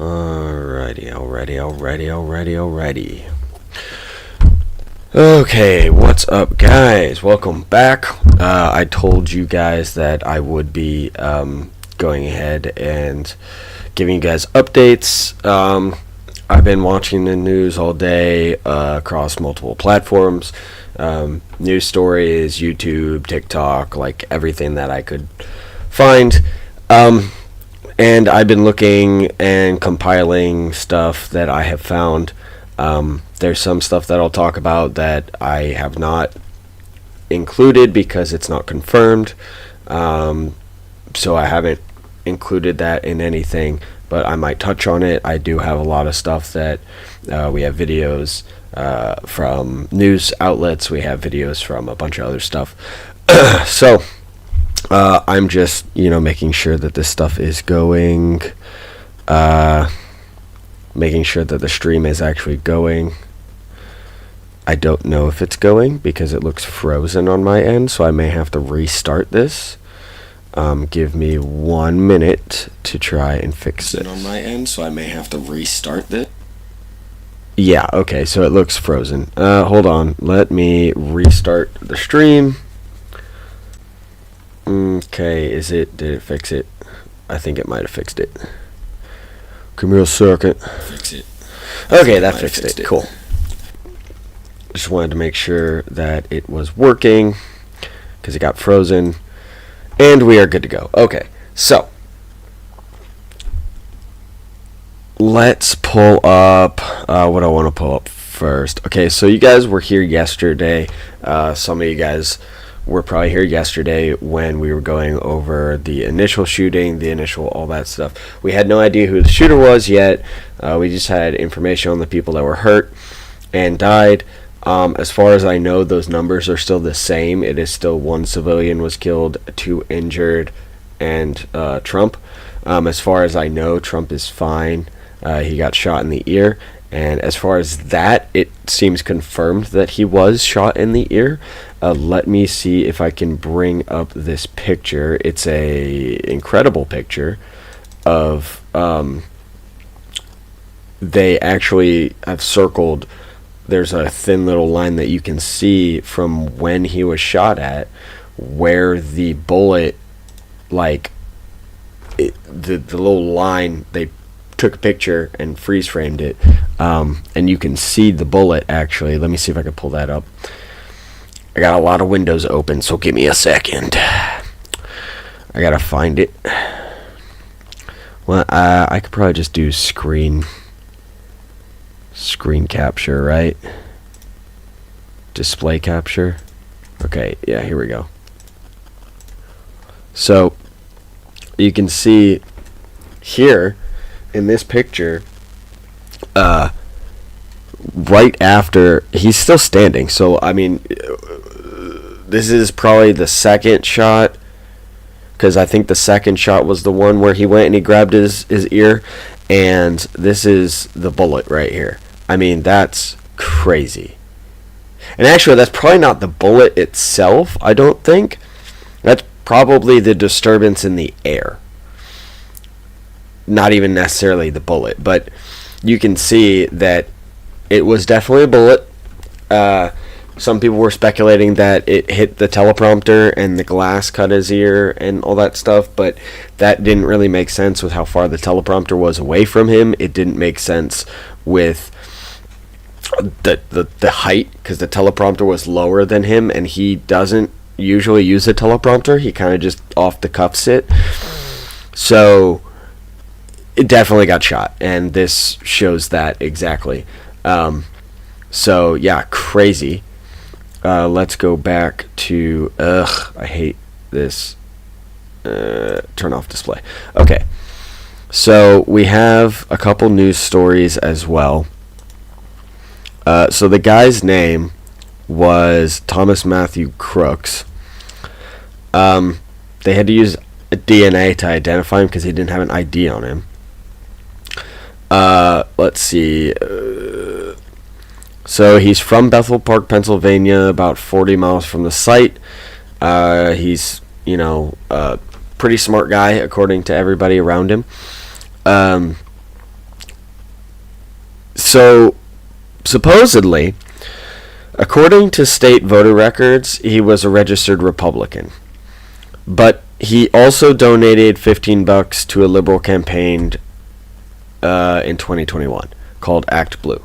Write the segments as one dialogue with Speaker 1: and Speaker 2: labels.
Speaker 1: Alrighty. Okay, what's up, guys? Welcome back. I told you guys that I would be going ahead and giving you guys updates. I've been watching the news all day across multiple platforms. News stories, YouTube, TikTok, like everything that I could find. And I've been looking and compiling stuff that I have found. There's some stuff that I'll talk about that I have not included because it's not confirmed. So I haven't included that in anything, but I might touch on it. I do have a lot of stuff that we have videos from news outlets. We have videos from a bunch of other stuff. So I'm just, making sure that this stuff is going, making sure that the stream is actually going. I don't know if it's going because it looks frozen on my end, so I may have to restart this. Give me 1 minute to try and fix it. On my end, so I may have to restart this. Yeah, okay, so it looks frozen. Hold on, let me restart the stream. Okay, did it fix it? I think it might have fixed it. Come here a second. Fix it. Okay, that fixed it. Cool. Just wanted to make sure that it was working because it got frozen. And we are good to go. Okay, so let's pull up what I want to pull up first. Okay, so you guys were here yesterday. Some of you guys were probably here yesterday when we were going over the initial shooting, all that stuff. We had no idea who the shooter was yet. We just had information on the people that were hurt and died. As far as I know, those numbers are still the same. It is still 1 civilian was killed, 2 injured, and Trump. As far as I know, Trump is fine. He got shot in the ear. And as far as that, it seems confirmed that he was shot in the ear. Let me see if I can bring up this picture. It's a incredible picture of they actually have circled. There's a thin little line that you can see from when he was shot at, where the bullet, the little line, they took a picture and freeze framed it, and you can see the bullet actually. Let me see if I can pull that up. I got a lot of windows open, so give me a second. I gotta find it. Well, I could probably just do screen capture, right? Display capture. Okay, yeah, here we go. So you can see here in this picture, right after, he's still standing. So I mean, this is probably the second shot, because I think the second shot was the one where he went and he grabbed his ear, and this is the bullet right here. I mean, that's crazy. And actually, that's probably not the bullet itself, I don't think. That's probably the disturbance in the air. Not even necessarily the bullet, but you can see that it was definitely a bullet. Some people were speculating that it hit the teleprompter and the glass cut his ear and all that stuff, but that didn't really make sense with how far the teleprompter was away from him. It didn't make sense with the height, because the teleprompter was lower than him, and he doesn't usually use a teleprompter. He kind of just off the cuffs it. So it definitely got shot, and this shows that exactly. So yeah, crazy. Let's go back to I hate this. Turn off display. Okay, so we have a couple news stories as well. So the guy's name was Thomas Matthew Crooks. They had to use a DNA to identify him because he didn't have an ID on him. Let's see. So he's from Bethel Park, Pennsylvania, about 40 miles from the site. He's, a pretty smart guy, according to everybody around him. So, supposedly, according to state voter records, he was a registered Republican. But he also donated $15 to a liberal campaign in 2021 called Act Blue.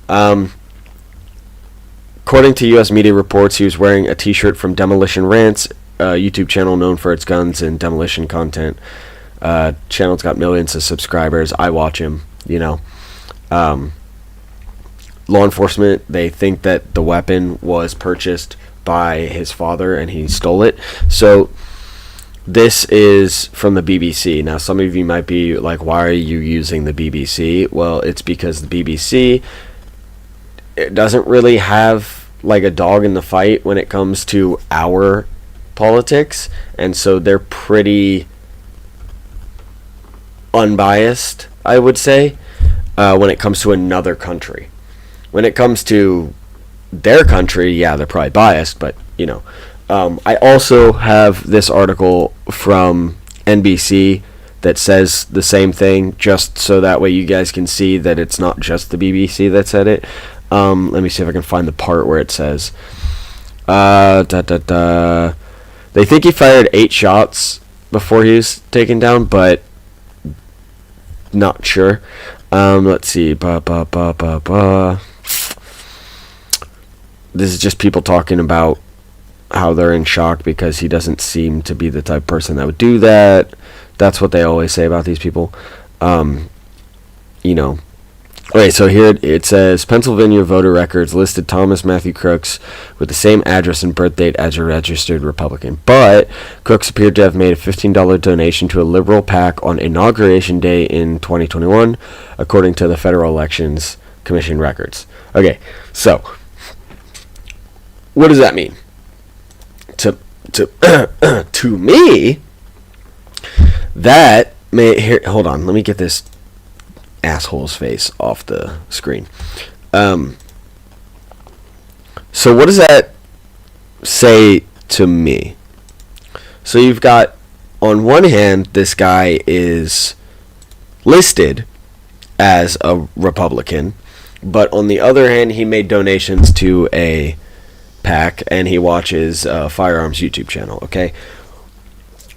Speaker 1: According to U.S. media reports, he was wearing a T-shirt from Demolition Rants, a YouTube channel known for its guns and demolition content. Channel's got millions of subscribers. I watch him, law enforcement, they think that the weapon was purchased by his father and he stole it. So this is from the BBC. Now, some of you might be like, why are you using the BBC? Well, it's because the BBC, it doesn't really have like a dog in the fight when it comes to our politics, and so they're pretty unbiased, I would say, when it comes to another country. When it comes to their country, yeah, they're probably biased, but I also have this article from NBC that says the same thing, just so that way you guys can see that it's not just the BBC that said it. Let me see if I can find the part where it says, they think he fired 8 shots before he was taken down, but not sure. Let's see. This is just people talking about how they're in shock because he doesn't seem to be the type of person that would do that. That's what they always say about these people. Okay, so here it says, Pennsylvania voter records listed Thomas Matthew Crooks with the same address and birth date as a registered Republican. But Crooks appeared to have made a $15 donation to a liberal PAC on Inauguration Day in 2021, according to the Federal Elections Commission records. Okay, so what does that mean? To me, that may... Here, hold on, let me get this asshole's face off the screen. So what does that say to me? So you've got, on one hand, this guy is listed as a Republican, but on the other hand, he made donations to a PAC and he watches a firearms YouTube channel. Okay,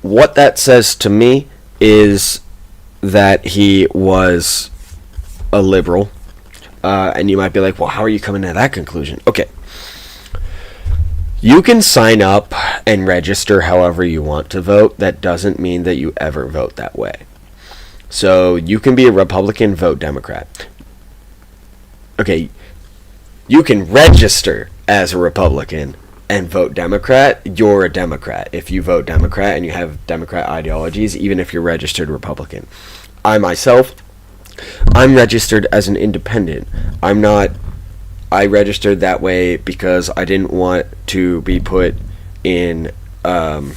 Speaker 1: what that says to me is that he was a liberal, and you might be like, well, how are you coming to that conclusion? Okay, you can sign up and register however you want to vote. That doesn't mean that you ever vote that way. So you can be a Republican, vote Democrat. Okay, you can register as a Republican and vote Democrat. You're a Democrat if you vote Democrat and you have Democrat ideologies, even if you're registered Republican. I myself, I'm registered as an independent. I registered that way because I didn't want to be put in one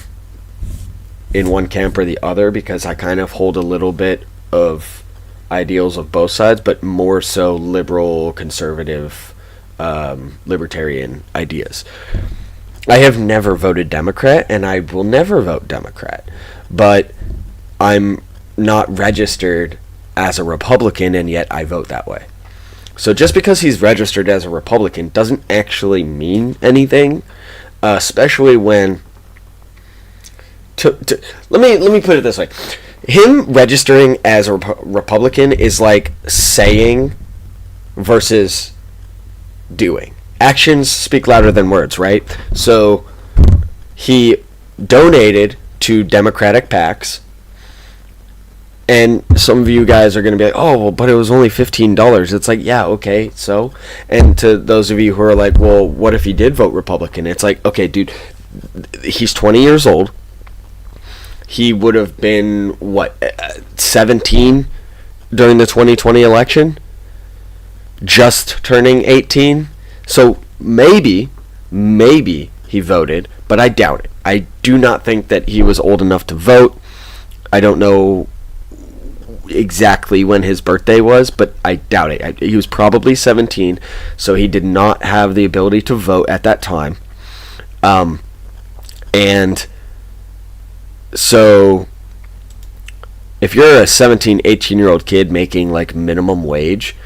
Speaker 1: camp or the other, because I kind of hold a little bit of ideals of both sides, but more so liberal, conservative, libertarian ideas. I have never voted Democrat, and I will never vote Democrat, but I'm not registered as a Republican, and yet I vote that way. So just because he's registered as a Republican doesn't actually mean anything, especially when... let me put it this way. Him registering as a Republican is like saying versus doing. Actions speak louder than words, right? So he donated to Democratic PACs, and some of you guys are going to be like, oh, well, but it was only $15. It's like, yeah, okay, so? And to those of you who are like, well, what if he did vote Republican? It's like, okay, dude, he's 20 years old. He would have been, 17 during the 2020 election? Just turning 18? So maybe he voted, but I doubt it. I do not think that he was old enough to vote. I don't know exactly when his birthday was, but I doubt it. He was probably 17, so he did not have the ability to vote at that time. And so if you're a 17, 18-year-old kid making like minimum wage,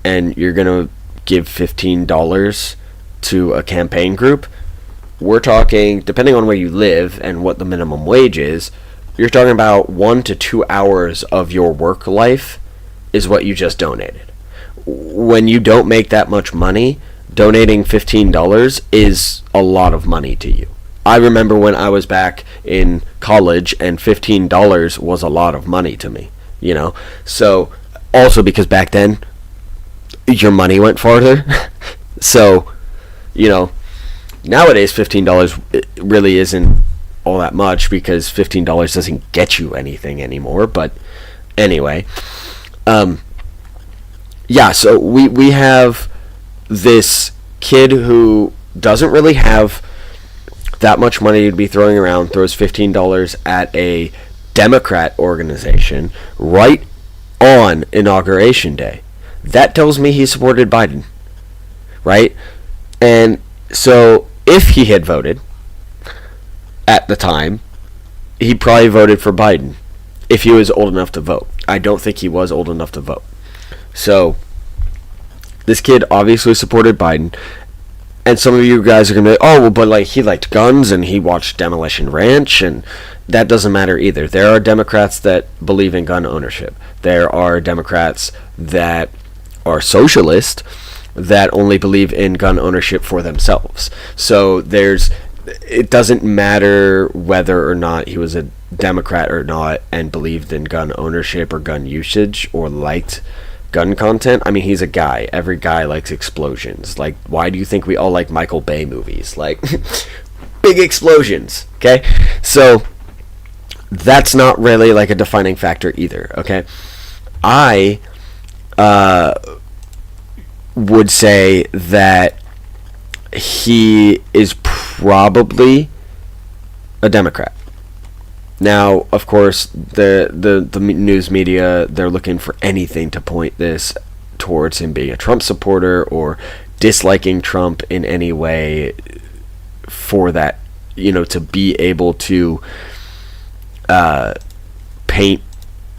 Speaker 1: and you're going to give $15 to a campaign group, we're talking, depending on where you live and what the minimum wage is, you're talking about 1 to 2 hours of your work life is what you just donated. When you don't make that much money, donating $15 is a lot of money to you. I remember when I was back in college and $15 was a lot of money to me, you know? So, also because back then, your money went farther. So, you know, nowadays $15 really isn't all that much because $15 doesn't get you anything anymore. But anyway, yeah, so we have this kid who doesn't really have that much money to be throwing around, throws $15 at a Democrat organization right on Inauguration Day. That tells me he supported Biden, right? And so if he had voted at the time, he probably voted for Biden if he was old enough to vote. I don't think he was old enough to vote. So this kid obviously supported Biden. And some of you guys are going to be, oh, well, but like he liked guns and he watched Demolition Ranch, and that doesn't matter either. There are Democrats that believe in gun ownership. There are Democrats that are socialist that only believe in gun ownership for themselves. So it doesn't matter whether or not he was a Democrat or not and believed in gun ownership or gun usage or liked gun content. I mean, he's a guy. Every guy likes explosions. Like, why do you think we all like Michael Bay movies? Like, big explosions, okay? So, that's not really, like, a defining factor either, okay? I would say that he is probably a Democrat. Now, of course, the news media, they're looking for anything to point this towards him being a Trump supporter or disliking Trump in any way for that, you know, to be able to paint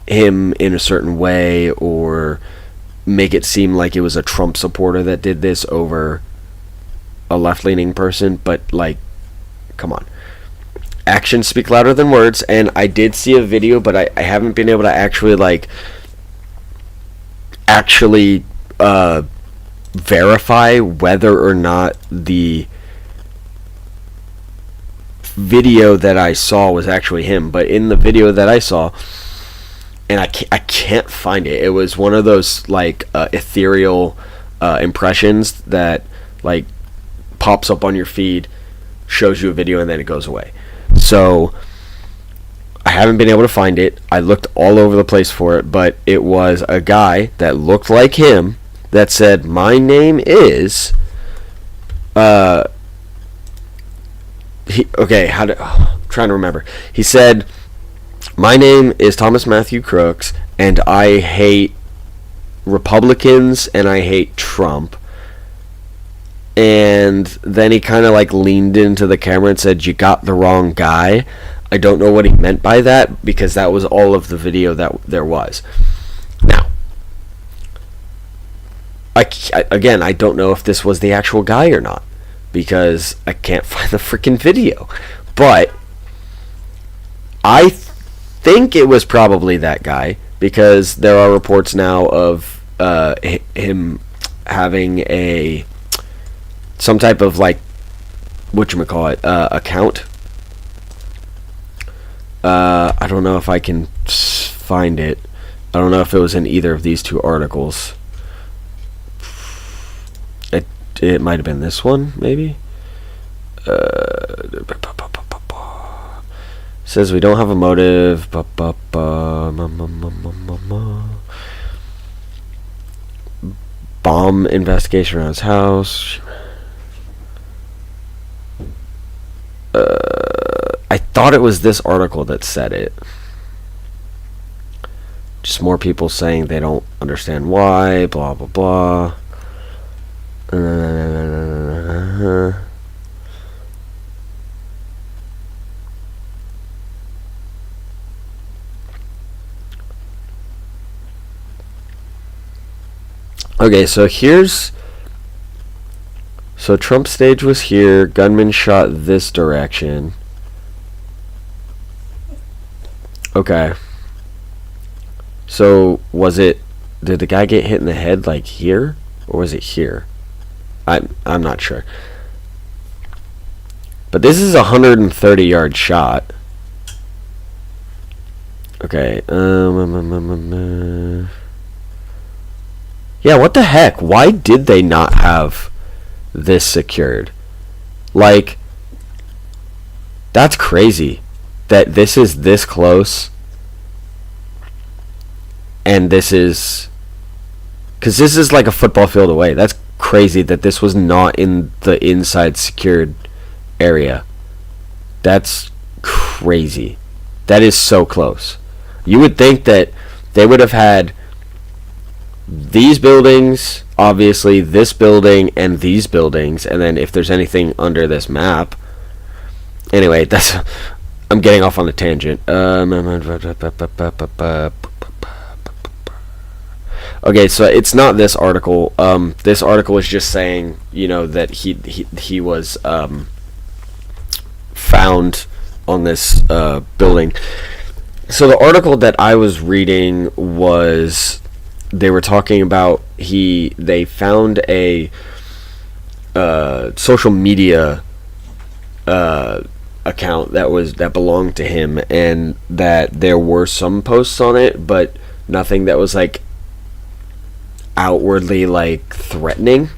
Speaker 1: him in a certain way or make it seem like it was a Trump supporter that did this over a left-leaning person. But, like, come on. Actions speak louder than words, and I did see a video, but I haven't been able to actually verify whether or not the video that I saw was actually him. But in the video that I saw, and I can't find it, it was one of those like ethereal impressions that like pops up on your feed, shows you a video, and then it goes away. So I haven't been able to find it. I looked all over the place for it, but it was a guy that looked like him that said, "My name is I'm trying to remember. He said, "My name is Thomas Matthew Crooks, and I hate Republicans and I hate Trump." And then he kind of like leaned into the camera and said, "You got the wrong guy." I don't know what he meant by that, because that was all of the video that there was. Now, again, I don't know if this was the actual guy or not, because I can't find the freaking video. But I think it was probably that guy, because there are reports now of him having some type of like whatchamacallit, account. I don't know if I can find it. I don't know if it was in either of these two articles. It might have been this one, maybe. Says we don't have a motive. Bomb investigation around his house. I thought it was this article that said it. Just more people saying they don't understand why, blah, blah, blah. Okay, so here's... So Trump's stage was here. Gunman shot this direction. Okay. So was it... Did the guy get hit in the head like here? Or was it here? I'm not sure. But this is a 130-yard shot. Okay. Yeah, what the heck? Why did they not have this secured? Like, that's crazy that this is this close, and this is, because this is like a football field away. That's crazy that this was not in the inside secured area. That's crazy. That is so close. You would think that they would have had these buildings, obviously this building and these buildings, and then if there's anything under this map. Anyway, that's... I'm getting off on a tangent. Okay, so it's not this article. This article is just saying, you know, that he was found on this building. So the article that I was reading was, they were talking about they found a social media account that belonged to him, and that there were some posts on it, but nothing that was like outwardly like threatening.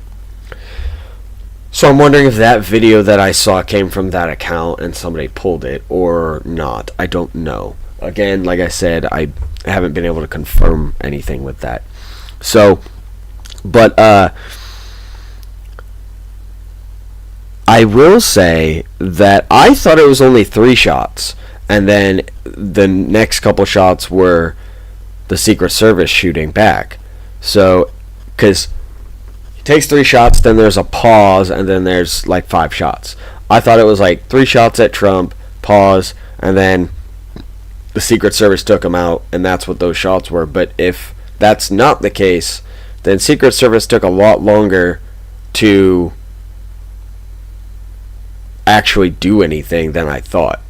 Speaker 1: So I'm wondering if that video that I saw came from that account and somebody pulled it or not. I don't know. Again, like I said, I haven't been able to confirm anything with that. So, but I will say that I thought it was only 3 shots, and then the next couple shots were the Secret Service shooting back. So, because he takes 3 shots, then there's a pause, and then there's like 5 shots. I thought it was like 3 shots at Trump, pause, and then the Secret Service took him out, and that's what those shots were. But if that's not the case, then Secret Service took a lot longer to actually do anything than I thought.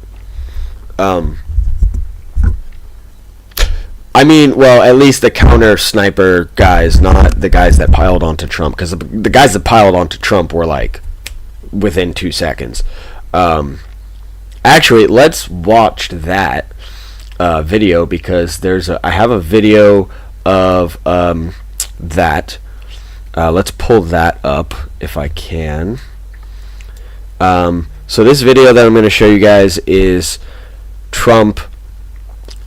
Speaker 1: I mean, well, at least the counter sniper guys, not the guys that piled onto Trump, because the guys that piled onto Trump were like within 2 seconds. Actually, let's watch that video, because I have a video of that. Let's pull that up if I can. So this video that I'm going to show you guys is Trump.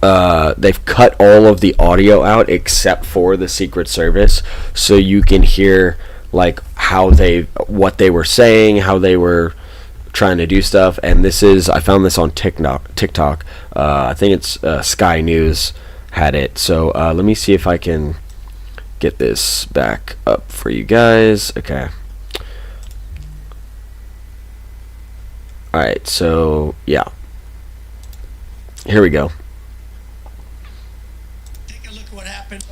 Speaker 1: They've cut all of the audio out except for the Secret Service, so you can hear like what they were saying, how they were trying to do stuff. And I found this on TikTok. I think it's Sky News had it. So let me see if I can get this back up for you guys. Okay. Alright, so yeah. Here we go.
Speaker 2: Take a look at what happened.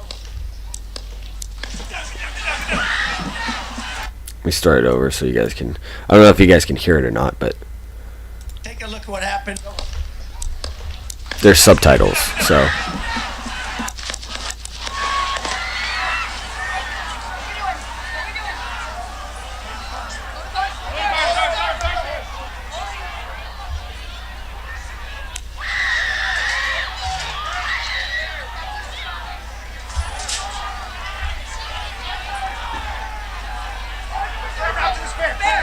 Speaker 1: Let me start it over so you guys can... I don't know if you guys can hear it or not, but...
Speaker 2: Take a look at what happened.
Speaker 1: There's subtitles, so...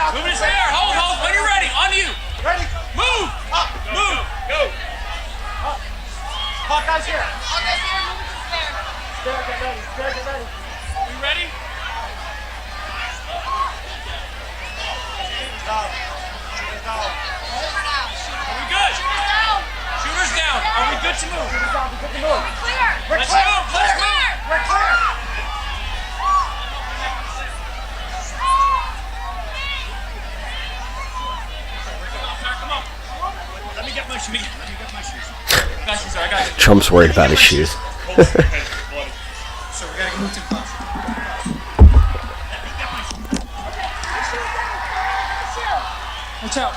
Speaker 3: Move it there. Hold. When you're ready. On you.
Speaker 2: Ready?
Speaker 3: Move.
Speaker 2: Up.
Speaker 3: Move. Go.
Speaker 2: Up. Hawkeye's here.
Speaker 4: Hawkeye's here. Move to the stair.
Speaker 2: Stair, get ready. Stair, get ready.
Speaker 3: You ready?
Speaker 2: Down. Shooters down.
Speaker 4: Shooter down.
Speaker 3: Are we good?
Speaker 4: Shooter down.
Speaker 3: Shooters down. Are we good to move?
Speaker 2: Shooters down. We're good to move.
Speaker 4: Clear.
Speaker 2: We're
Speaker 3: Let's
Speaker 2: clear.
Speaker 3: move. Let's move.
Speaker 2: We're clear.
Speaker 3: Come on. Let me get my shoes. Guys, I got it.
Speaker 1: Trump's worried about his shoes.
Speaker 2: So we gotta move to the class.
Speaker 3: Watch out.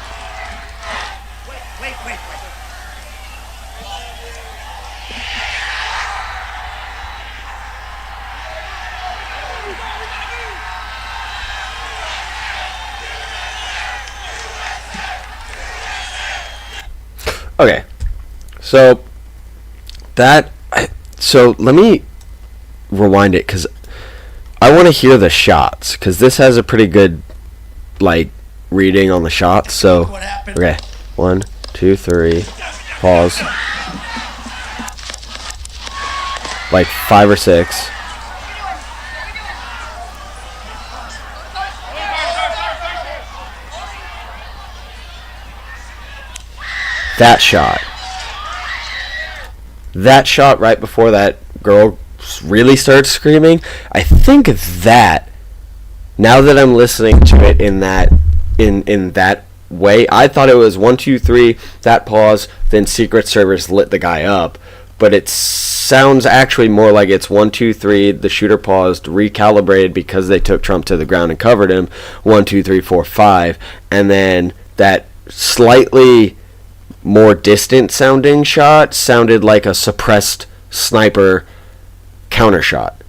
Speaker 3: Wait.
Speaker 1: Okay, so let me rewind it because I want to hear the shots because this has a pretty good like reading on the shots. So
Speaker 3: What happened?
Speaker 1: okay, 1, 2, 3, pause, like 5 or 6. That shot right before that girl really starts screaming, I think that, now that I'm listening to it in that way, I thought it was 1, 2, 3, that pause, then Secret Service lit the guy up, but it sounds actually more like it's 1, 2, 3, the shooter paused, recalibrated because they took Trump to the ground and covered him, 1, 2, 3, 4, 5, and then that slightly more distant sounding shot sounded like a suppressed sniper counter shot,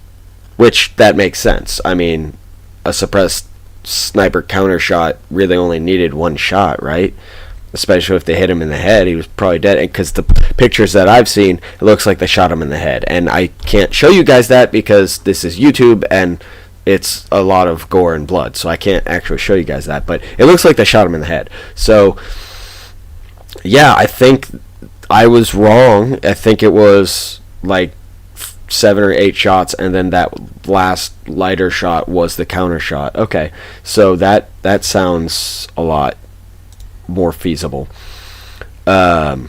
Speaker 1: which that makes sense. I mean, a suppressed sniper counter shot really only needed one shot, right? Especially if they hit him in the head, he was probably dead. Because the pictures that I've seen, it looks like they shot him in the head, and I can't show you guys that because this is YouTube and it's a lot of gore and blood, so I can't actually show you guys that, but it looks like they shot him in the head. So yeah, I think I was wrong. I think it was like 7 or 8 shots, and then that last lighter shot was the counter shot. Okay, so that sounds a lot more feasible. That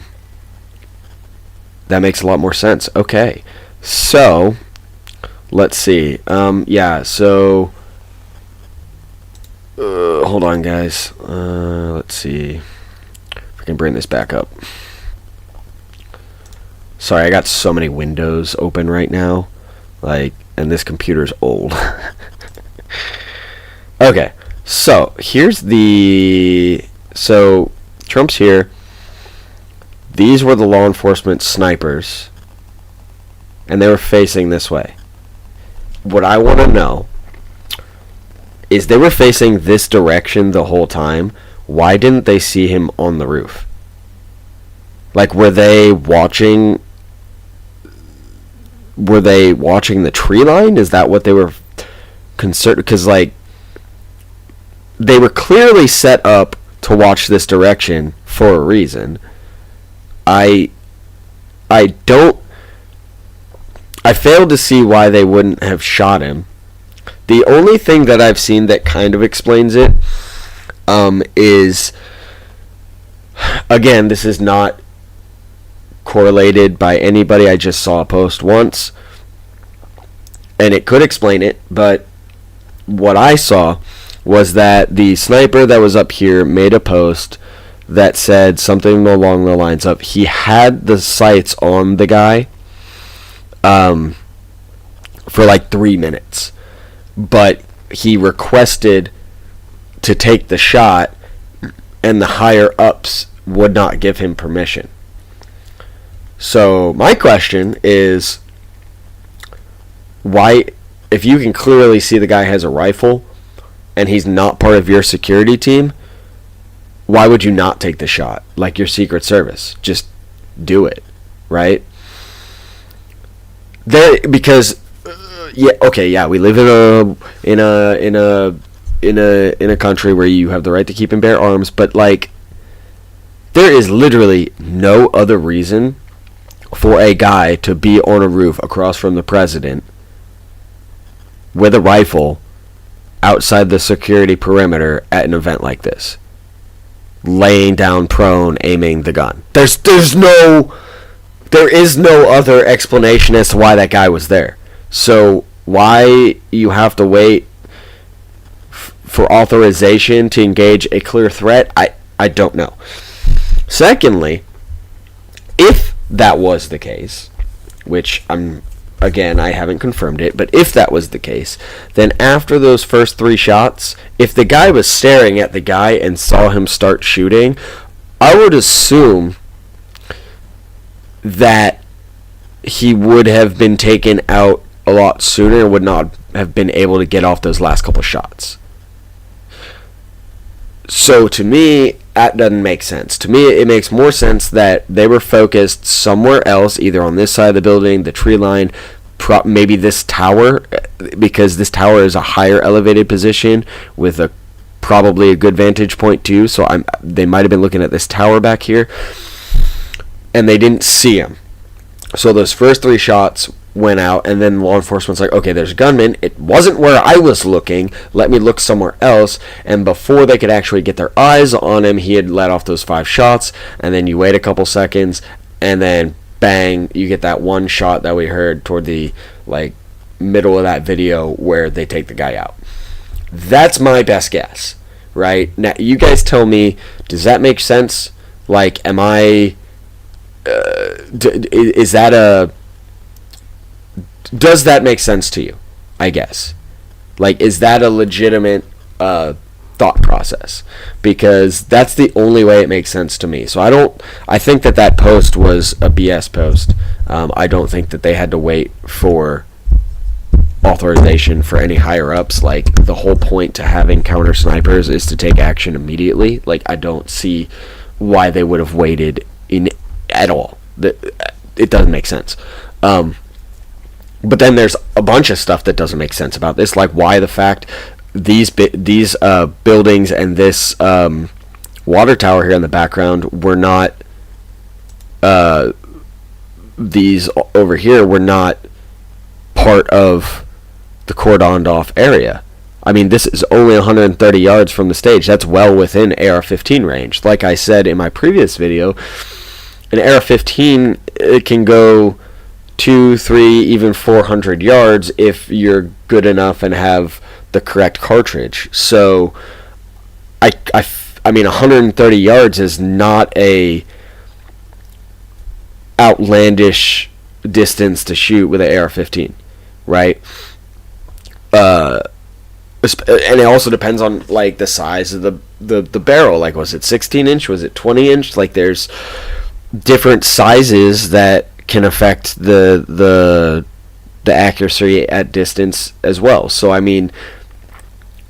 Speaker 1: makes a lot more sense. Okay, so let's see. Yeah, so hold on, guys. Let's see. Can bring this back up. Sorry, I got so many windows open right now, and this computer's old. Okay, so so Trump's here. These were the law enforcement snipers, and they were facing this way. What I want to know is they were facing this direction the whole time. Why didn't they see him on the roof? Like, were they watching the tree line? Is that what they were concerned? Because, like, they were clearly set up to watch this direction for a reason. I failed to see why they wouldn't have shot him. The only thing that I've seen that kind of explains it is, again, this is not correlated by anybody. I just saw a post once, and it could explain it, but what I saw was that the sniper that was up here made a post that said something along the lines of he had the sights on the guy for like 3 minutes, but he requested to take the shot, and the higher ups would not give him permission. So my question is, why, if you can clearly see the guy has a rifle and he's not part of your security team, why would you not take the shot? Like your Secret Service, just do it, right? Because we live in a country where you have the right to keep and bear arms, but like, there is literally no other reason for a guy to be on a roof across from the president with a rifle outside the security perimeter at an event like this, laying down prone, aiming the gun. There is no other explanation as to why that guy was there. So why you have to wait for authorization to engage a clear threat, I don't know. Secondly, if that was the case, which again, I haven't confirmed it, but if that was the case, then after those first 3 shots, if the guy was staring at the guy and saw him start shooting, I would assume that he would have been taken out a lot sooner and would not have been able to get off those last couple shots. So to me, that doesn't make sense. To me, it makes more sense that they were focused somewhere else, either on this side of the building, the tree line, maybe this tower, because this tower is a higher elevated position with probably a good vantage point too. So they might have been looking at this tower back here, and they didn't see him. So those first 3 shots went out, and then law enforcement's like, okay, there's a gunman. It wasn't where I was looking. Let me look somewhere else. And before they could actually get their eyes on him, he had let off those 5 shots. And then you wait a couple seconds, and then bang, you get that one shot that we heard toward the middle of that video where they take the guy out. That's my best guess, right? Now, you guys tell me, does that make sense? Am I... is that does that make sense to you? I guess. Is that a legitimate thought process? Because that's the only way it makes sense to me. So I think that post was a BS post. I don't think that they had to wait for authorization for any higher ups. The whole point to having counter snipers is to take action immediately. I don't see why they would have waited at all. It doesn't make sense. But then there's a bunch of stuff that doesn't make sense about this, why the fact these buildings and this water tower here in the background were not these over here were not part of the cordoned off area. I mean, this is only 130 yards from the stage. That's well within AR-15 range. Like I said in my previous video, an AR-15, it can go 200, 300, even 400 yards if you're good enough and have the correct cartridge. So, I mean, 130 yards is not a outlandish distance to shoot with an AR-15, right? And it also depends on the size of the barrel. Was it 16 inch? Was it 20 inch? There's different sizes that can affect the accuracy at distance as well. So I mean,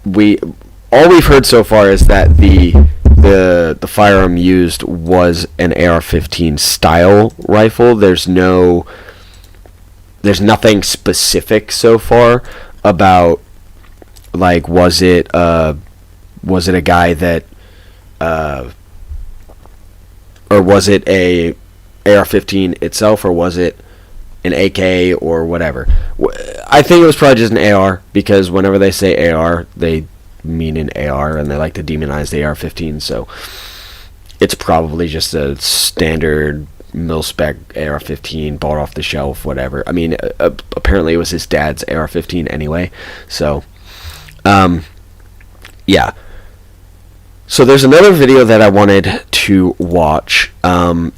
Speaker 1: all we've heard so far is that the firearm used was an AR-15 style rifle. There's nothing specific so far about was it a guy that or was it a AR-15 itself, or was it an AK or whatever? I think it was probably just an AR, because whenever they say AR, they mean an AR, and they like to demonize the AR-15, so it's probably just a standard mil-spec AR-15 bought off the shelf, whatever. I mean, apparently it was his dad's AR-15 anyway, so, yeah. So there's another video that I wanted to watch.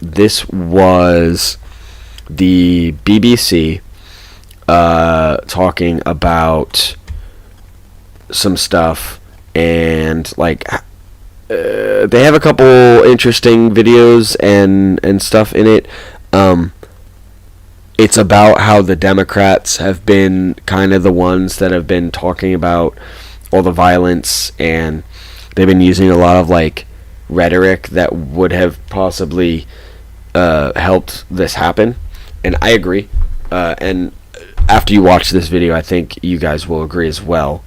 Speaker 1: This was the BBC talking about some stuff, and they have a couple interesting videos and stuff in it. It's about how the Democrats have been kind of the ones that have been talking about all the violence, and they've been using a lot of rhetoric that would have possibly helped this happen, and I agree. And after you watch this video, I think you guys will agree as well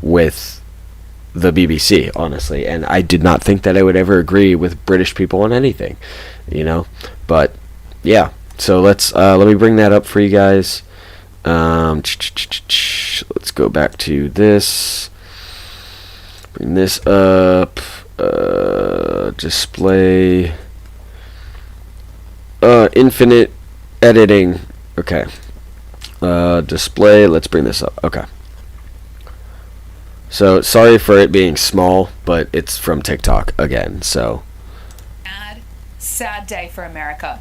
Speaker 1: with the BBC, honestly. And I did not think that I would ever agree with British people on anything, But yeah, so let me bring that up for you guys. Let's go back to this. Bring this up. Display. Infinite editing. Okay. Display. Let's bring this up. Okay. So, sorry for it being small, but it's from TikTok again, so.
Speaker 5: Sad day for America.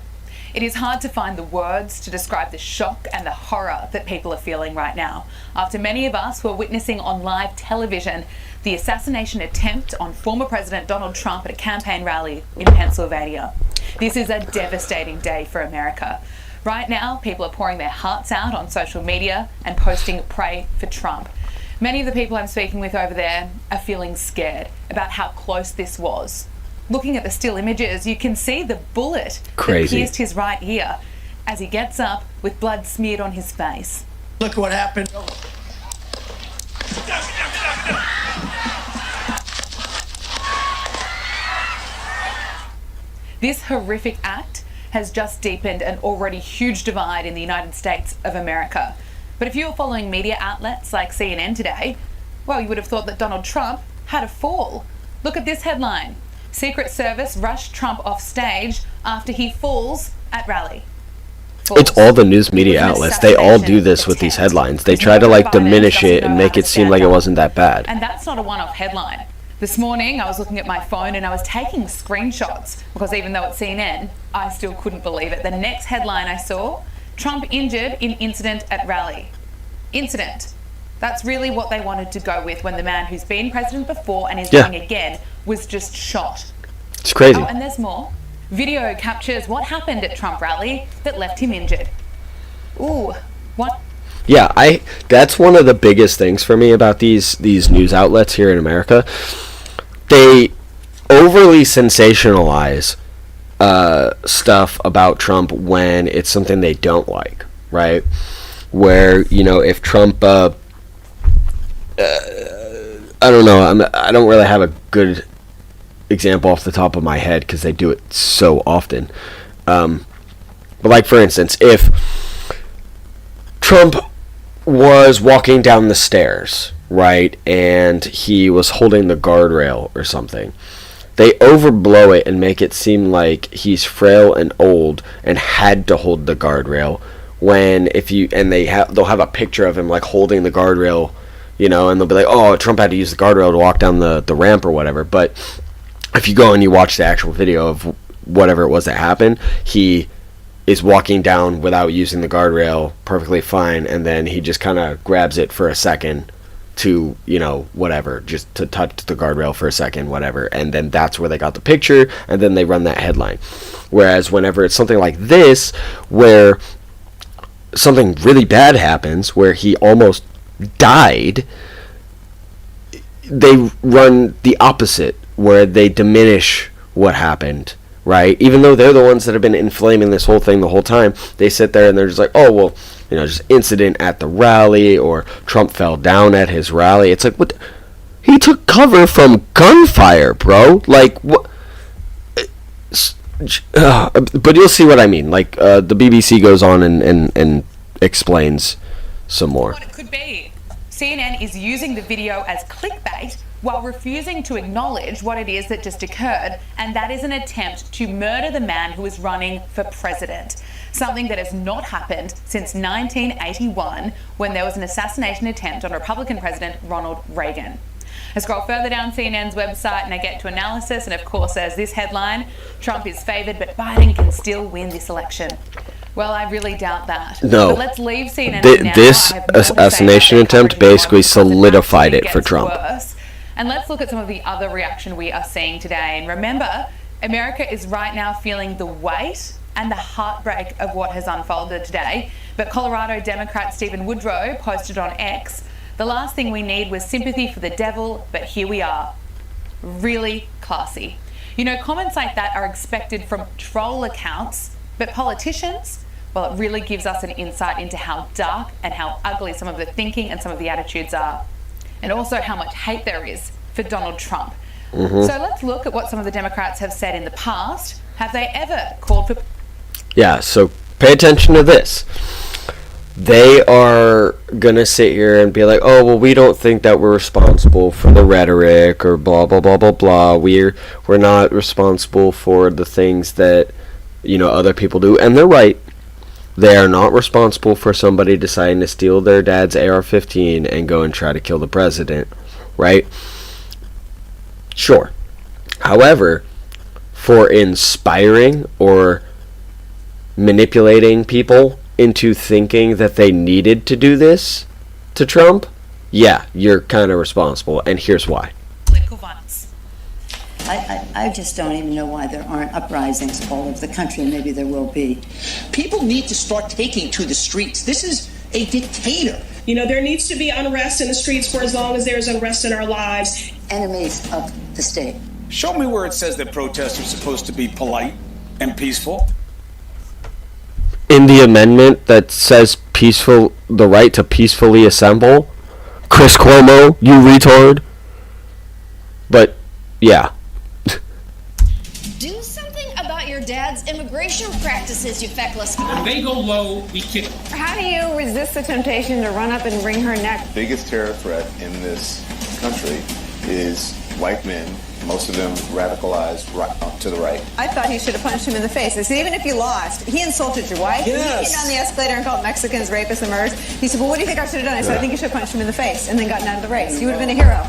Speaker 5: It is hard to find the words to describe the shock and the horror that people are feeling right now, after many of us were witnessing on live television the assassination attempt on former President Donald Trump at a campaign rally in Pennsylvania. This is a devastating day for America. Right now, people are pouring their hearts out on social media and posting "Pray for Trump." Many of the people I'm speaking with over there are feeling scared about how close this was. Looking at the still images, you can see the bullet that pierced his right ear as he gets up with blood smeared on his face.
Speaker 6: Look what happened.
Speaker 5: This horrific act has just deepened an already huge divide in the United States of America. But if you were following media outlets like CNN today, well, you would have thought that Donald Trump had a fall. Look at this headline. Secret Service rushed Trump off stage after he falls at rally.
Speaker 1: It's all the news media outlets. They all do this with these headlines. They try to like diminish it and make it seem like it wasn't that bad.
Speaker 5: And that's not a one-off headline. This morning I was looking at my phone and I was taking screenshots because even though it's CNN, I still couldn't believe it. The next headline I saw, Trump injured in incident at rally. Incident. That's really what they wanted to go with when the man who's been president before and is running again was just shot.
Speaker 1: It's crazy.
Speaker 5: Oh, and there's more. Video captures what happened at Trump rally that left him injured. Ooh, what?
Speaker 1: Yeah, that's one of the biggest things for me about these news outlets here in America. They overly sensationalize stuff about Trump when it's something they don't like, right? Where, you know, if Trump I don't know. I don't really have a good example off the top of my head because they do it so often. But like, for instance, if Trump was walking down the stairs, right, and he was holding the guardrail or something, they overblow it and make it seem like he's frail and old and had to hold the guardrail. When they'll have a picture of him like holding the guardrail, you know, and they'll be like, oh, Trump had to use the guardrail to walk down the ramp or whatever. But if you go and you watch the actual video of whatever it was that happened, he is walking down without using the guardrail perfectly fine, and then he just kind of grabs it for a second to, you know, whatever, just to touch the guardrail for a second, whatever, and then that's where they got the picture, and then they run that headline. Whereas whenever it's something like this, where something really bad happens, where he almost died, they run the opposite, where they diminish what happened, right? Even though they're the ones that have been inflaming this whole thing the whole time, they sit there and they're just like, oh, well, you know, just incident at the rally, or Trump fell down at his rally. It's like, what? He took cover from gunfire, bro. Like, what? But you'll see what I mean. Like, the BBC goes on and explains some more.
Speaker 5: What it could be. CNN is using the video as clickbait while refusing to acknowledge what it is that just occurred, and that is an attempt to murder the man who is running for president. Something that has not happened since 1981, when there was an assassination attempt on Republican President Ronald Reagan. I scroll further down CNN's website and I get to analysis, and of course there's this headline: Trump is favoured, but Biden can still win this election. Well, I really doubt that.
Speaker 1: No.
Speaker 5: But let's leave CNN for now.
Speaker 1: This
Speaker 5: I have more to say
Speaker 1: assassination
Speaker 5: about
Speaker 1: attempt
Speaker 5: Biden
Speaker 1: basically
Speaker 5: because it
Speaker 1: solidified
Speaker 5: actually
Speaker 1: it for
Speaker 5: gets
Speaker 1: Trump.
Speaker 5: worse. And let's look at some of the other reaction we are seeing today. And remember, America is right now feeling the weight and the heartbreak of what has unfolded today. But Colorado Democrat Stephen Woodrow posted on X, "The last thing we need was sympathy for the devil, but here we are." Really classy. You know, comments like that are expected from troll accounts, but politicians, well, it really gives us an insight into how dark and how ugly some of the thinking and some of the attitudes are. And also how much hate there is for Donald Trump. So let's look at what some of the Democrats have said in the past. Have they ever called for...
Speaker 1: Yeah, so pay attention to this. They are going to sit here and be like, oh, well, we don't think that we're responsible for the rhetoric or blah, blah, blah, blah, blah. We're not responsible for the things that, you know, other people do. And they're right. They are not responsible for somebody deciding to steal their dad's AR-15 and go and try to kill the president, right? Sure. However, for inspiring or manipulating people into thinking that they needed to do this to Trump, yeah, you're kind of responsible, and here's why.
Speaker 5: Political violence.
Speaker 6: I just don't even know why there aren't uprisings all over the country. Maybe there will be.
Speaker 7: People need to start taking to the streets. This is a dictator.
Speaker 8: You know, there needs to be unrest in the streets for as long as there's unrest in our lives.
Speaker 6: Enemies of the state.
Speaker 9: Show me where it says that protests are supposed to be polite and peaceful.
Speaker 1: In the amendment that says the right to peacefully assemble, Chris Cuomo, you retard. But, yeah.
Speaker 4: Do something about your dad's immigration practices, you feckless.
Speaker 3: When they go low, we kick.
Speaker 10: How do you resist the temptation to run up and wring her neck?
Speaker 11: The biggest terror threat in this country is white men, most of them radicalized to the right.
Speaker 10: I thought he should have punched him in the face. I said, even if you lost, he insulted your wife.
Speaker 7: Yes.
Speaker 10: He came down the escalator and called Mexicans rapists and murderers. He said, well, what do you think I should have done? I said, I think you should have punched him in the face and then gotten out of the race. You would have been a hero.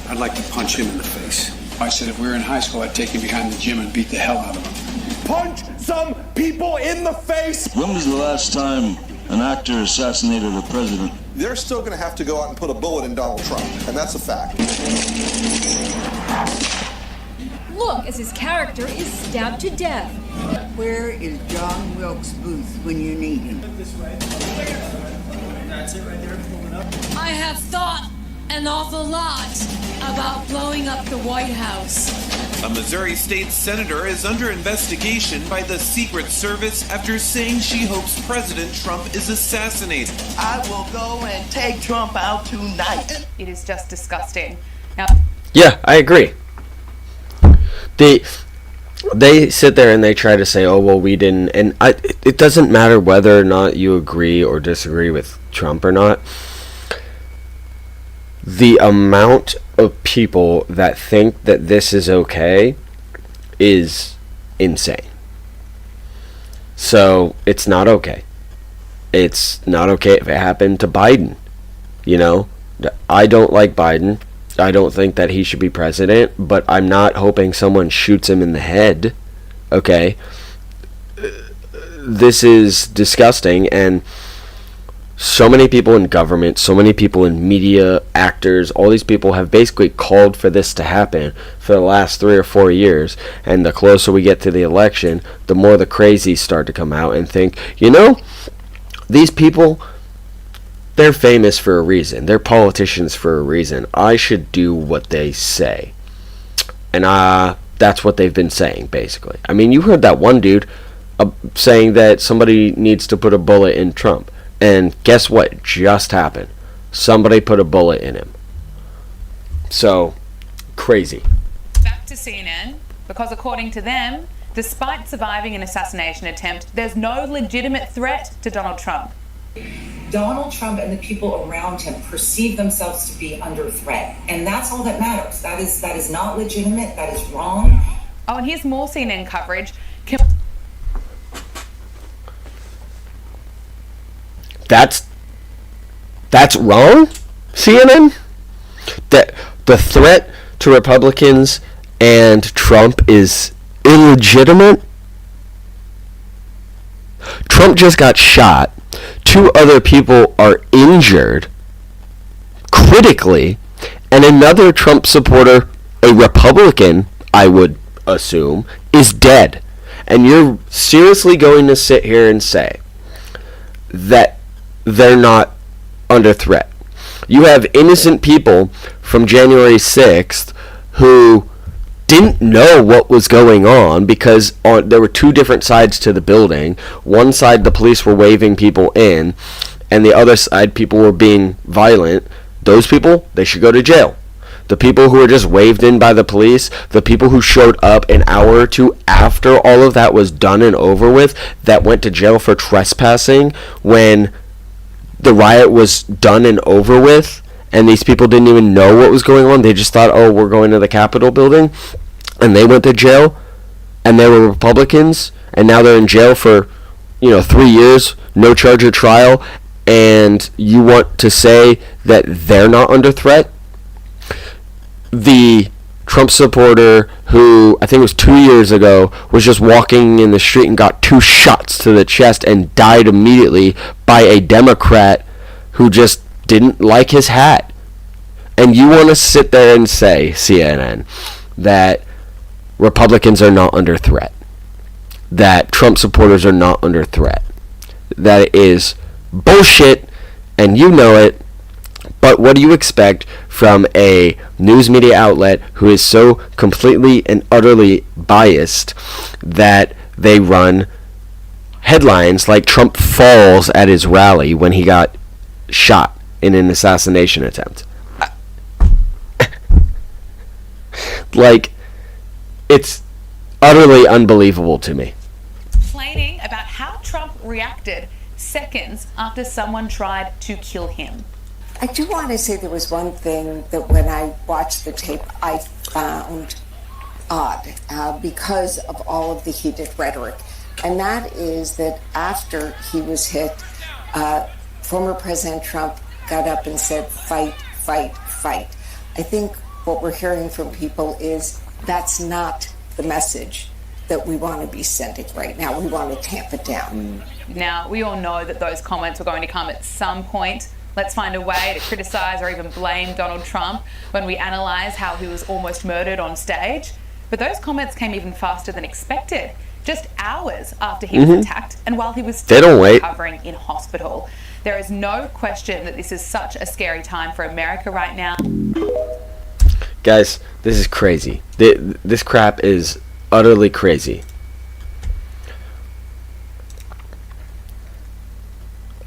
Speaker 9: I'd like to punch him in the face. I said if we were in high school, I'd take him behind the gym and beat the hell out of him.
Speaker 2: Punch some people in the face.
Speaker 12: When was the last time an actor assassinated a president?
Speaker 11: They're still going to have to go out and put a bullet in Donald Trump, and that's a fact.
Speaker 4: Look, as his character is stabbed to death.
Speaker 6: Where is John Wilkes Booth when you need him?
Speaker 4: I have thought an awful lot about blowing up the White House.
Speaker 13: A Missouri state senator is under investigation by the Secret Service after saying she hopes President Trump is assassinated.
Speaker 7: I will go and take Trump out tonight.
Speaker 5: It is just disgusting. Now,
Speaker 1: Yeah, I agree. They sit there and they try to say, oh, well, we didn't. And it doesn't matter whether or not you agree or disagree with Trump or not. The amount of people that think that this is okay is insane. So it's not okay. It's not okay if it happened to Biden. You know, I don't like Biden. I don't think that he should be president, but I'm not hoping someone shoots him in the head. Okay? This is disgusting, and so many people in government, so many people in media, actors, all these people have basically called for this to happen for the last 3 or 4 years, and the closer we get to the election, the more the crazies start to come out and think, you know, these people, they're famous for a reason. They're politicians for a reason. I should do what they say. And that's what they've been saying, basically. I mean, you heard that one dude saying that somebody needs to put a bullet in Trump. And guess what just happened? Somebody put a bullet in him. So, crazy.
Speaker 5: back to CNN, because according to them, despite surviving an assassination attempt, there's no legitimate threat to Donald Trump.
Speaker 14: Donald Trump and the people around him perceive themselves to be under threat, and that's all that matters. That is not legitimate. That is wrong.
Speaker 5: Oh, and here's more CNN coverage.
Speaker 1: That's wrong, CNN? That the threat to Republicans and Trump is illegitimate? Trump just got shot. 2 other people are injured critically, and another Trump supporter, a Republican, I would assume, is dead. And you're seriously going to sit here and say that they're not under threat? You have innocent people from January 6th who didn't know what was going on because there were 2 different sides to the building. One side, the police were waving people in, and the other side, people were being violent. Those people, they should go to jail. The people who were just waved in by the police, the people who showed up an hour or 2 after all of that was done and over with, that went to jail for trespassing when the riot was done and over with, and these people didn't even know what was going on. They just thought, oh, we're going to the Capitol building, and they went to jail, and they were Republicans, and now they're in jail for 3 years, no charge or trial, and you want to say that they're not under threat? The Trump supporter who, I think it was 2 years ago, was just walking in the street and got 2 shots to the chest and died immediately by a Democrat who just didn't like his hat. And you want to sit there and say, CNN, that Republicans are not under threat, that Trump supporters are not under threat. That it is bullshit, and you know it. But what do you expect from a news media outlet who is so completely and utterly biased that they run headlines like Trump falls at his rally when he got shot in an assassination attempt? Like, it's utterly unbelievable to me.
Speaker 5: Complaining about how Trump reacted seconds after someone tried to kill him.
Speaker 15: I do want to say there was one thing that when I watched the tape I found odd because of all of the heated rhetoric. And that is that after he was hit, former President Trump got up and said, fight, fight, fight. I think what we're hearing from people is that's not the message that we want to be sending right now. We want to tamp it down.
Speaker 5: Now, we all know that those comments were going to come at some point. Let's find a way to criticise or even blame Donald Trump when we analyse how he was almost murdered on stage. But those comments came even faster than expected, just hours after he was attacked and while he was still recovering in hospital. There is no question that this is such a scary time for America right now.
Speaker 1: Guys, this is crazy. This crap is utterly crazy.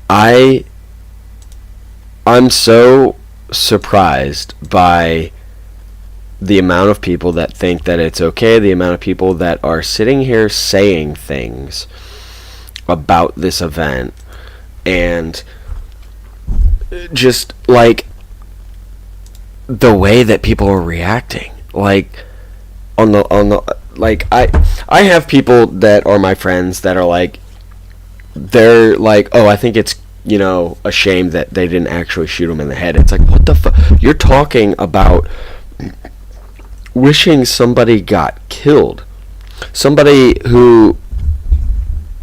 Speaker 1: I'm so surprised by the amount of people that think that it's okay, the amount of people that are sitting here saying things about this event, and just like the way that people are reacting. Like I have people that are my friends that are like, they're like, oh, I think it's, you know, a shame that they didn't actually shoot him in the head. It's like, what the fuck? You're talking about wishing somebody got killed. Somebody who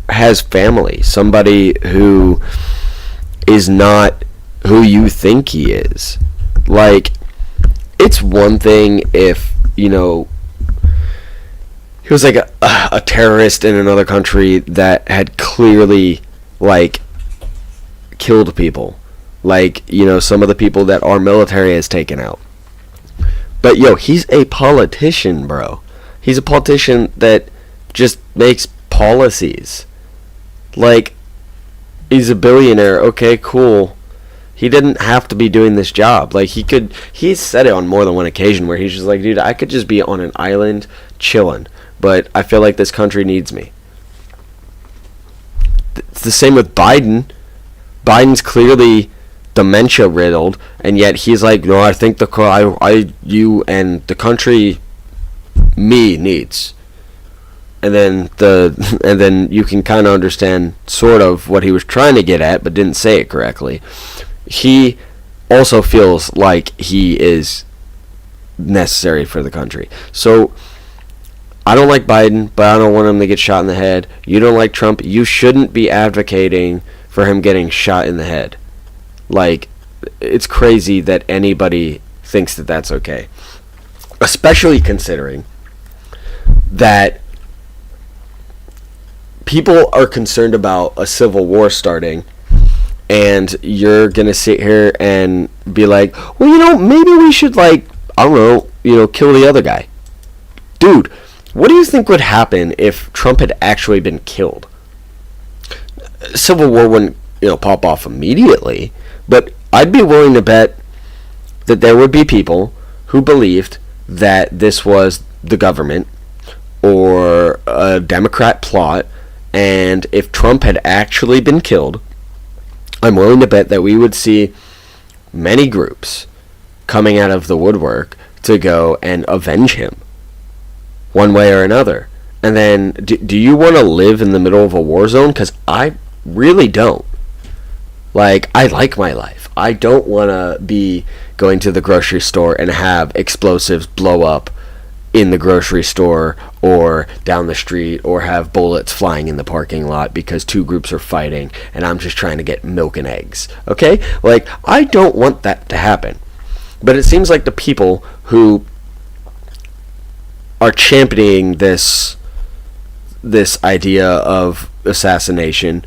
Speaker 1: has family. Somebody who is not who you think he is. Like, it's one thing if, you know, he was like a terrorist in another country that had clearly, like, killed people. Like, you know, some of the people that our military has taken out. But, yo, he's a politician, bro. He's a politician that just makes policies. Like, he's a billionaire. Okay, cool. He didn't have to be doing this job. Like, he's said it on more than one occasion where he's just like, dude, I could just be on an island chilling, but I feel like this country needs me. It's the same with Biden. Biden's clearly dementia riddled, and yet he's like, no, I think you and the country, me needs. And then you can kind of understand sort of what he was trying to get at, but didn't say it correctly. He also feels like he is necessary for the country. So I don't like Biden, but I don't want him to get shot in the head. You don't like Trump. You shouldn't be advocating for him getting shot in the head. Like, it's crazy that anybody thinks that that's okay. Especially considering that people are concerned about a civil war starting, and you're going to sit here and be like, well, you know, maybe we should, like, I don't know, you know, kill the other guy. Dude, what do you think would happen if Trump had actually been killed? Civil war wouldn't, you know, pop off immediately, but I'd be willing to bet that there would be people who believed that this was the government or a Democrat plot, and if Trump had actually been killed, I'm willing to bet that we would see many groups coming out of the woodwork to go and avenge him one way or another. And then, do you want to live in the middle of a war zone? Because I really don't. Like, I like my life. I don't want to be going to the grocery store and have explosives blow up in the grocery store or down the street or have bullets flying in the parking lot because two groups are fighting and I'm just trying to get milk and eggs. Okay? Like, I don't want that to happen. But it seems like the people who are championing this idea of assassination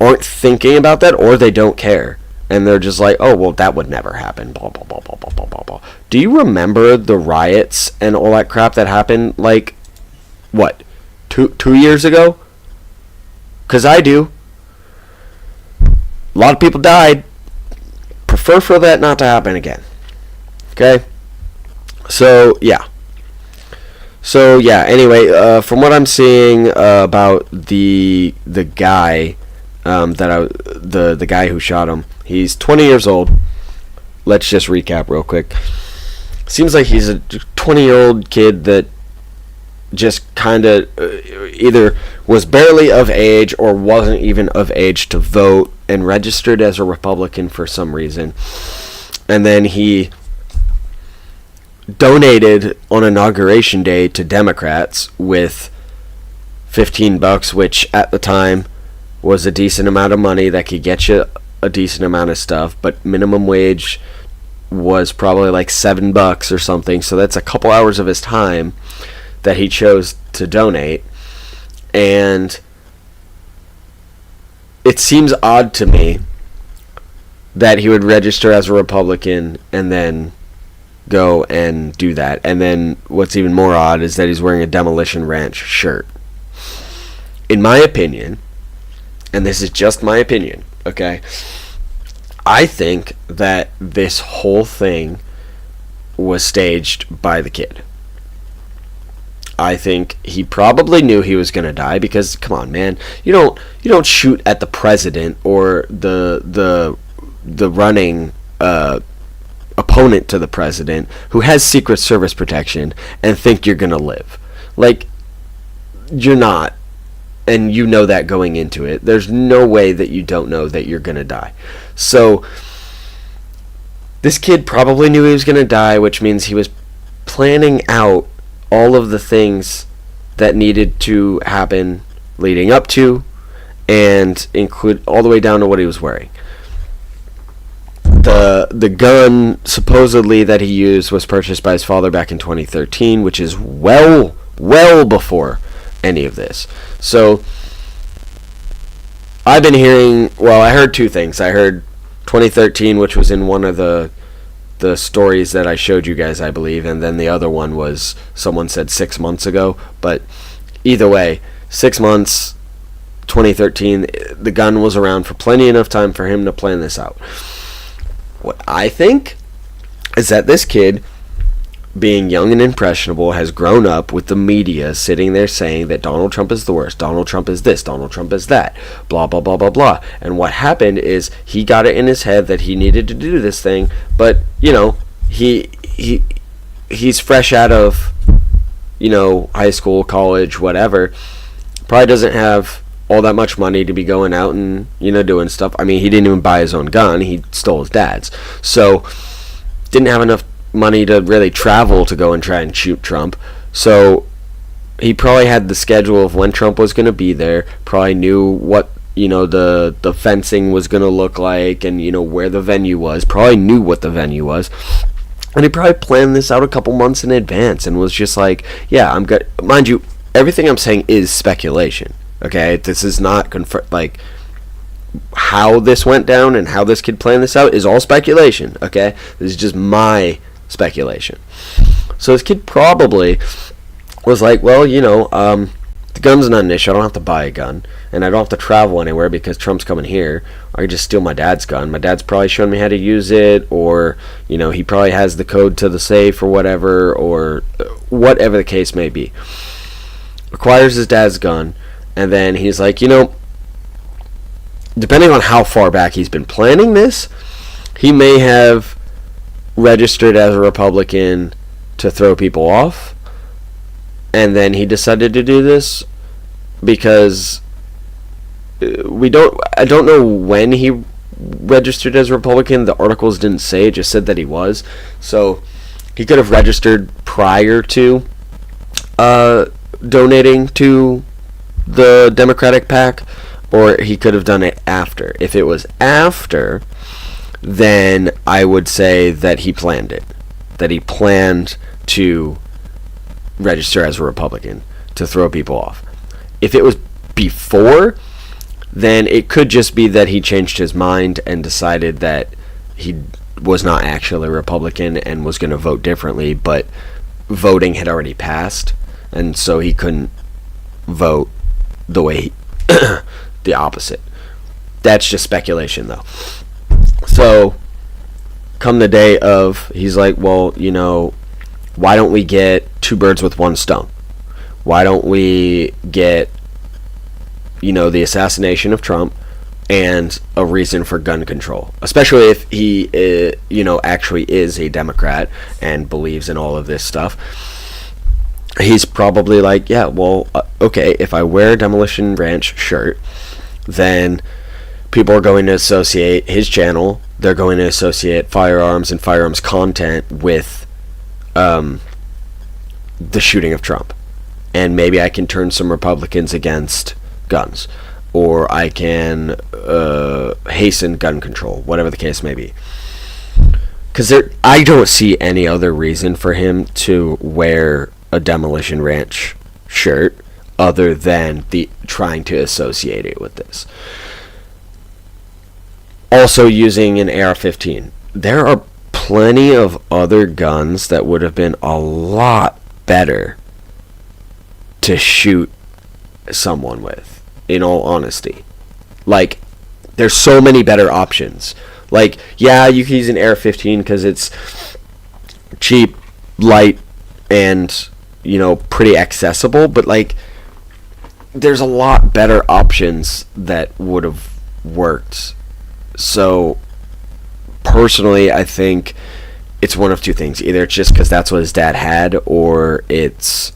Speaker 1: aren't thinking about that, or they don't care. And they're just like, oh, well, that would never happen. Blah, blah, blah, blah, blah, blah, blah, blah. Do you remember the riots and all that crap that happened, like, what, two years ago? Because I do. A lot of people died. Prefer for that not to happen again. Okay? So, yeah. Anyway, from what I'm seeing about the guy, the guy who shot him, he's 20 years old. Let's just recap real quick. Seems like he's a 20-year-old kid that just kind of either was barely of age or wasn't even of age to vote and registered as a Republican for some reason. And then he donated on Inauguration Day to Democrats with $15, which at the time was a decent amount of money that could get you a decent amount of stuff, but minimum wage was probably like $7 or something, so that's a couple hours of his time that he chose to donate. And it seems odd to me that he would register as a Republican and then go and do that. And then what's even more odd is that he's wearing a Demolition Ranch shirt. In my opinion, and this is just my opinion, okay, I think that this whole thing was staged by the kid. I think he probably knew he was going to die because, come on, man, you don't shoot at the president or the running opponent to the president who has Secret Service protection and think you're going to live. Like, you're not. And you know that going into it. There's no way that you don't know that you're going to die. So, this kid probably knew he was going to die, which means he was planning out all of the things that needed to happen leading up to, and include all the way down to what he was wearing. The gun supposedly that he used was purchased by his father back in 2013, which is well before any of this. So I've been hearing, well, I heard two things. I heard 2013, which was in one of the stories that I showed you guys, I believe, and then the other one was someone said 6 months ago. But either way, 6 months, 2013, the gun was around for plenty enough time for him to plan this out. What I think is that this kid, being young and impressionable, has grown up with the media sitting there saying that Donald Trump is the worst, Donald Trump is this, Donald Trump is that, blah, blah, blah, blah, blah. And what happened is he got it in his head that he needed to do this thing, but, you know, he's fresh out of, you know, high school, college, whatever, probably doesn't have all that much money to be going out and, you know, doing stuff. I mean, he didn't even buy his own gun, he stole his dad's. So, didn't have enough money to really travel to go and try and shoot Trump. So he probably had the schedule of when Trump was going to be there, probably knew what, you know, the fencing was going to look like, and, you know, where the venue was, probably knew what the venue was, and he probably planned this out a couple months in advance and was just like, yeah, I'm good. Mind you, everything I'm saying is speculation, okay? This is not like how this went down and how this kid planned this out is all speculation, okay? This is just my speculation. So this kid probably was like, well, you know, the gun's not an issue. I don't have to buy a gun, and I don't have to travel anywhere because Trump's coming here. I could just steal my dad's gun. My dad's probably showing me how to use it, or, you know, he probably has the code to the safe or whatever the case may be. Acquires his dad's gun, and then he's like, you know, depending on how far back he's been planning this, he may have registered as a Republican to throw people off, and then he decided to do this because I don't know when he registered as a Republican. The articles didn't say, it just said that he was. So he could have registered prior to donating to the Democratic PAC, or he could have done it after. If it was after, then I would say that he planned it. That he planned to register as a Republican to throw people off. If it was before, then it could just be that he changed his mind and decided that he was not actually a Republican and was going to vote differently, but voting had already passed, and so he couldn't vote the way the opposite. That's just speculation, though. So come the day of, he's like, well, you know, why don't we get two birds with one stone? Why don't we get, you know, the assassination of Trump and a reason for gun control, especially if he you know, actually is a Democrat and believes in all of this stuff. He's probably like, yeah, well, okay, if I wear a Demolition Ranch shirt, then people are going to associate his channel, they're going to associate firearms and firearms content with the shooting of Trump. And maybe I can turn some Republicans against guns, or I can hasten gun control, whatever the case may be. Because I don't see any other reason for him to wear a Demolition Ranch shirt other than the trying to associate it with this. Also using an AR-15. There are plenty of other guns that would have been a lot better to shoot someone with, in all honesty. Like, there's so many better options. Like, yeah, you can use an AR-15 because it's cheap, light, and, you know, pretty accessible, but, like, there's a lot better options that would have worked. So, personally, I think it's one of two things. Either it's just because that's what his dad had, or it's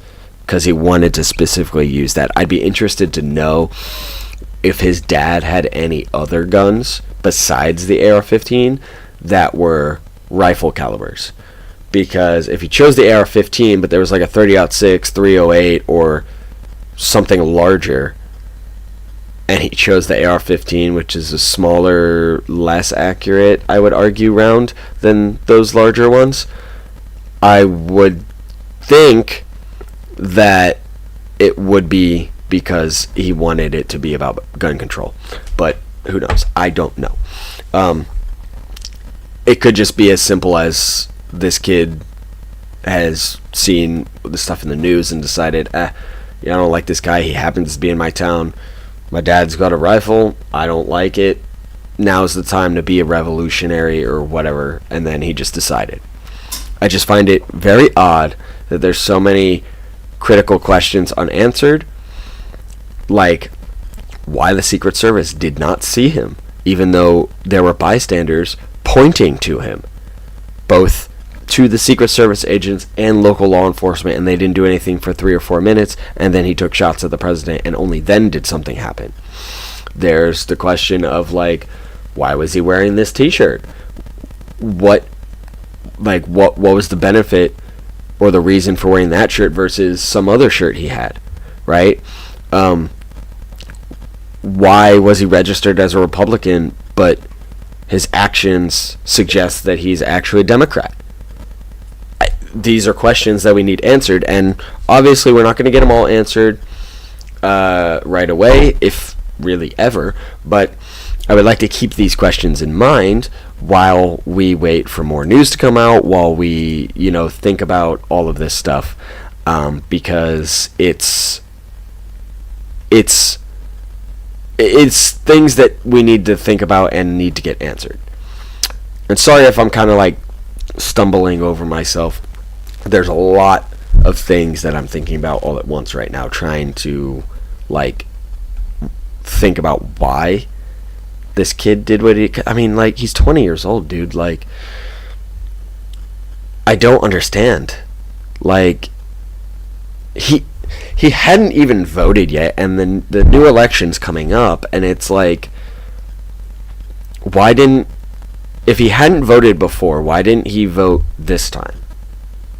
Speaker 1: because he wanted to specifically use that. I'd be interested to know if his dad had any other guns besides the AR-15 that were rifle calibers. Because if he chose the AR-15, but there was like a 30-06, 308, or something larger, and he chose the AR-15, which is a smaller, less accurate, I would argue, round than those larger ones, I would think that it would be because he wanted it to be about gun control. But who knows? I don't know. It could just be as simple as this kid has seen the stuff in the news and decided, yeah, I don't like this guy. He happens to be in my town. My dad's got a rifle. I don't like it. Now's the time to be a revolutionary or whatever. And then he just decided. I just find it very odd that there's so many critical questions unanswered, like why the Secret Service did not see him, even though there were bystanders pointing to him, both to the Secret Service agents and local law enforcement, and they didn't do anything for 3 or 4 minutes, and then he took shots at the president, and only then did something happen. There's the question of, like, why was he wearing this t-shirt? What was the benefit or the reason for wearing that shirt versus some other shirt he had, right? Why was he registered as a Republican, but his actions suggest that he's actually a Democrat? These are questions that we need answered, and obviously we're not going to get them all answered right away, if really ever, but I would like to keep these questions in mind while we wait for more news to come out, while we, think about all of this stuff, because it's things that we need to think about and need to get answered. And sorry if I'm kind of like stumbling over myself. There's a lot of things that I'm thinking about all at once right now, trying to think about why this kid did what he... I mean, he's 20 years old, dude. I don't understand. He hadn't even voted yet, and then the new election's coming up, and it's why didn't... If he hadn't voted before, why didn't he vote this time?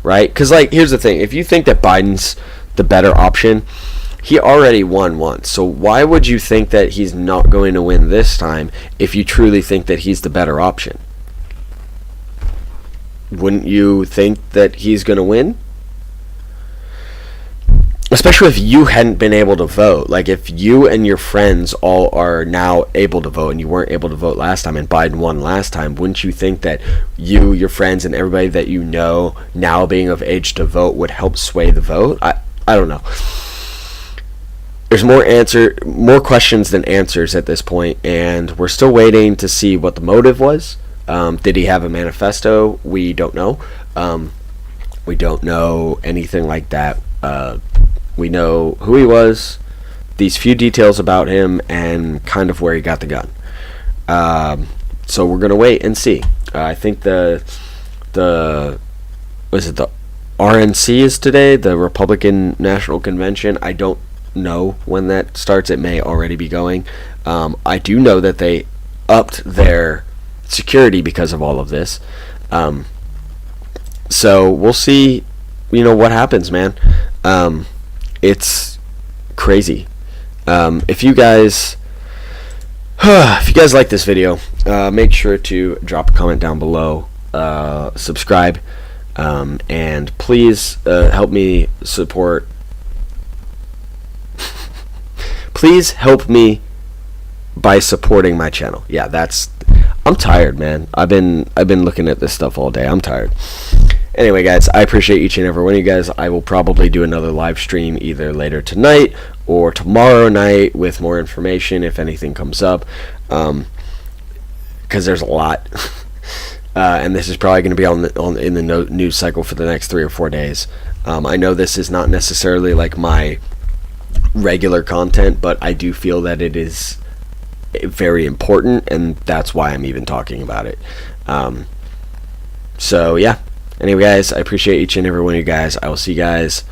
Speaker 1: right? Because, like, here's the thing. If you think that Biden's the better option, he already won once. So why would you think that he's not going to win this time if you truly think that he's the better option? Wouldn't you think that he's going to win? Especially if you hadn't been able to vote. Like, if you and your friends all are now able to vote and you weren't able to vote last time and Biden won last time, wouldn't you think that you, your friends, and everybody that you know now being of age to vote would help sway the vote? I don't know. There's more questions than answers at this point, and we're still waiting to see what the motive was. Did he have a manifesto? We don't know. We don't know anything like that. We know who he was, these few details about him, and kind of where he got the gun. So we're gonna wait and see. I think the RNC is today, the Republican National Convention. I don't know when that starts. It may already be going. I do know that they upped their security because of all of this. So we'll see, what happens, man. It's crazy. If you guys like this video, make sure to drop a comment down below, subscribe, and please help me support. Please help me by supporting my channel. Yeah, I'm tired, man. I've been looking at this stuff all day. I'm tired. Anyway, guys, I appreciate each and every one of you guys. I will probably do another live stream either later tonight or tomorrow night with more information if anything comes up, because there's a lot. And this is probably going to be in the news cycle for the next 3 or 4 days. I know this is not necessarily like my regular content, but I do feel that it is very important, and that's why I'm even talking about it. So yeah. Anyway, guys, I appreciate each and every one of you guys. I will see you guys